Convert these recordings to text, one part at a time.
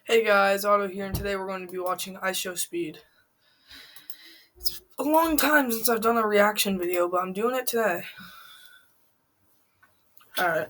Hey guys, Otto here, and today we're going to be watching Ice Show Speed. It's a long time since I've done a reaction video, but I'm doing it today. Alright.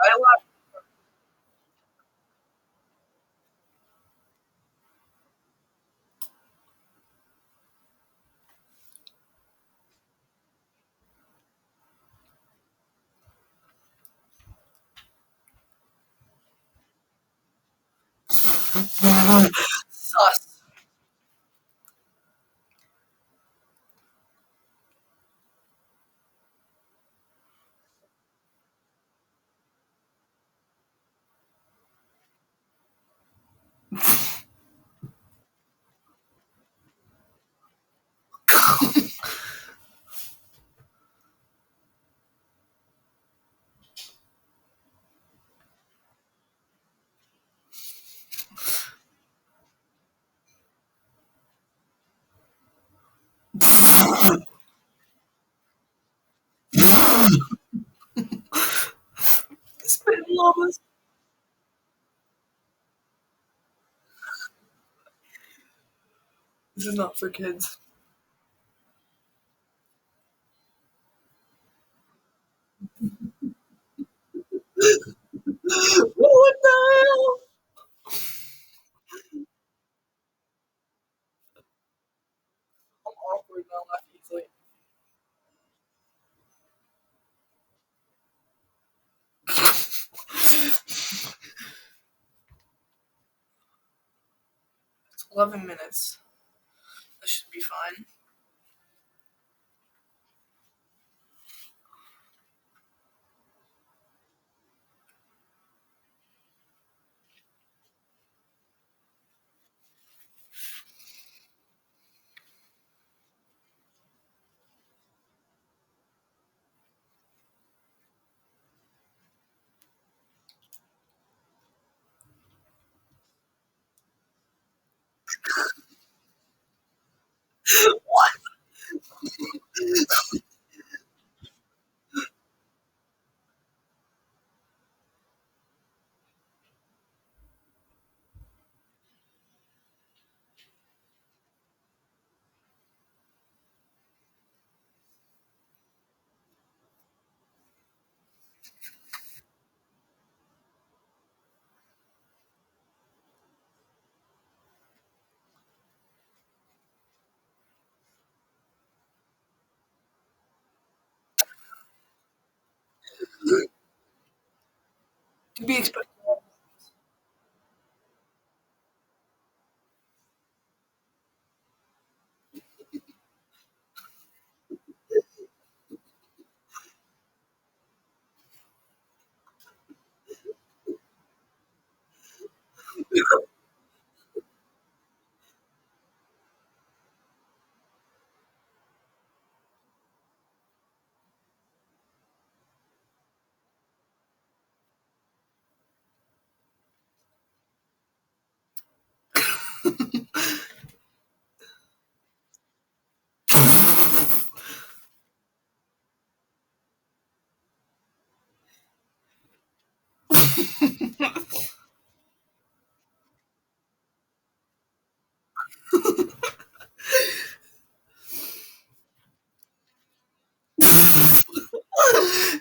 I laughed. Sus. Spit llamas. This is not for kids. What the hell? I'm awkward now, laugh easily. It's 11 minutes. That should be fine. What? To be expected.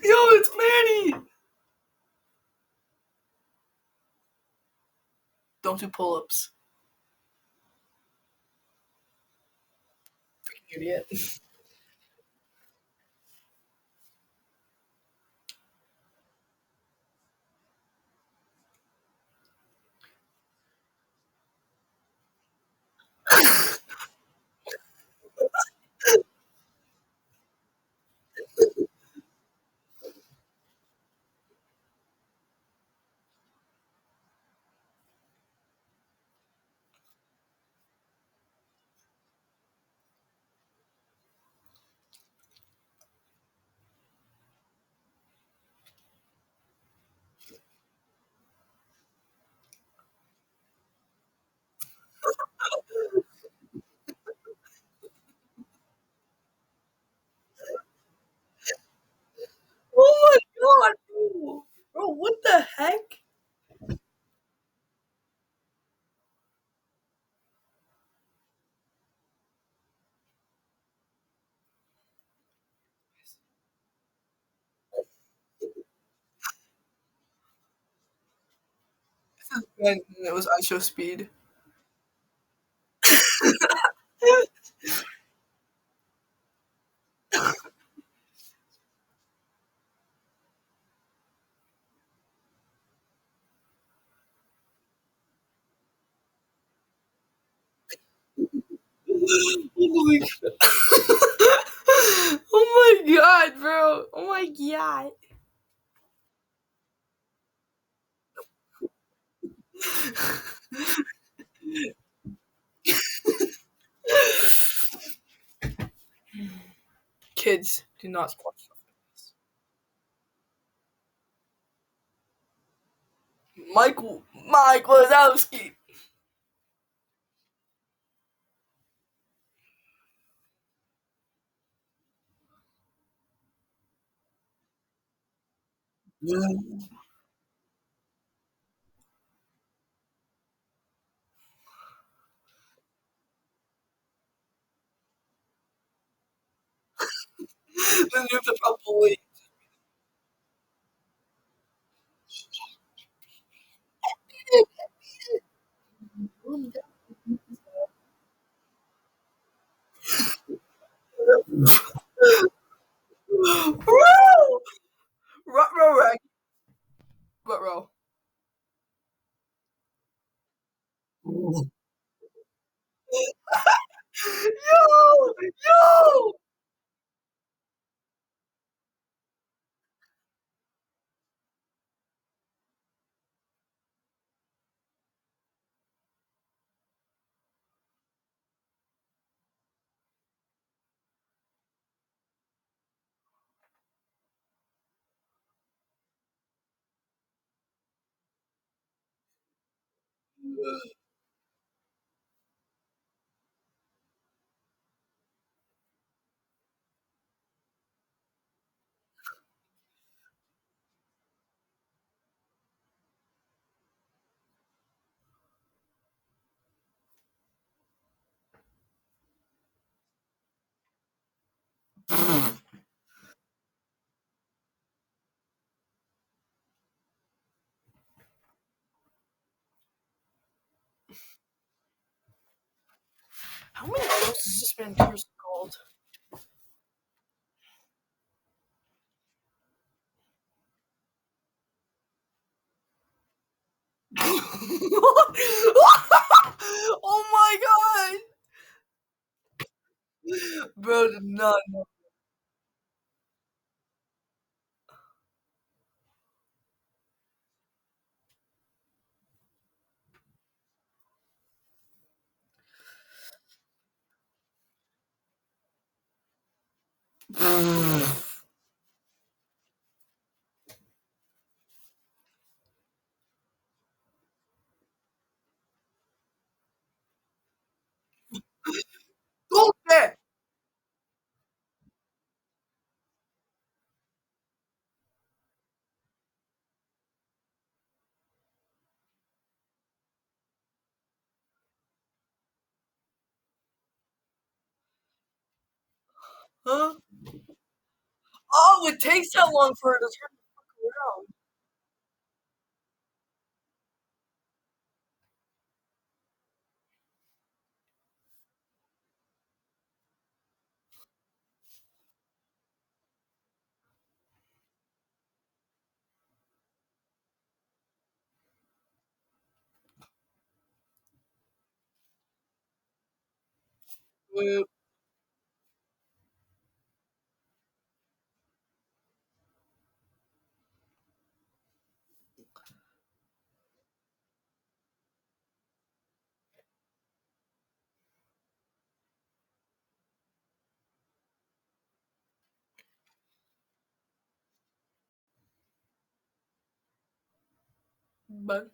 Yo, it's Manny! Don't do pull ups. Idiot. And it was I Show Speed. Holy oh my god, bro. Oh my god. Kids do not watch stuff like this. Mike Wazowski. The new the boy. Bro! Ruh-roh, ruh-roh. Yo! Yo! How many ghosts has this been pierced gold? Oh my god! Bro did not know. Okay. Huh? Oh, it takes that long for her to turn around. But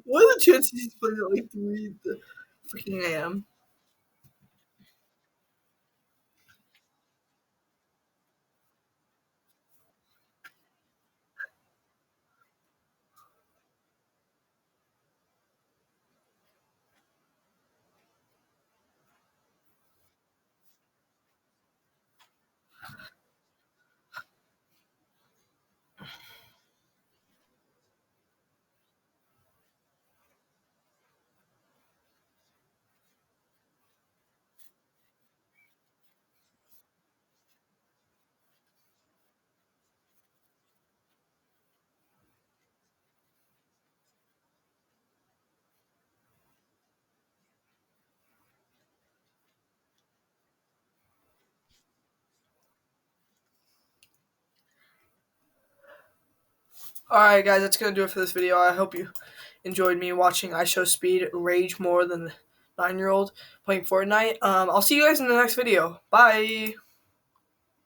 what are the chances he's playing at like 3? freaking a.m. Alright, guys, that's going to do it for this video. I hope you enjoyed me watching IShowSpeed rage more than the 9-year-old playing Fortnite. I'll see you guys in the next video. Bye!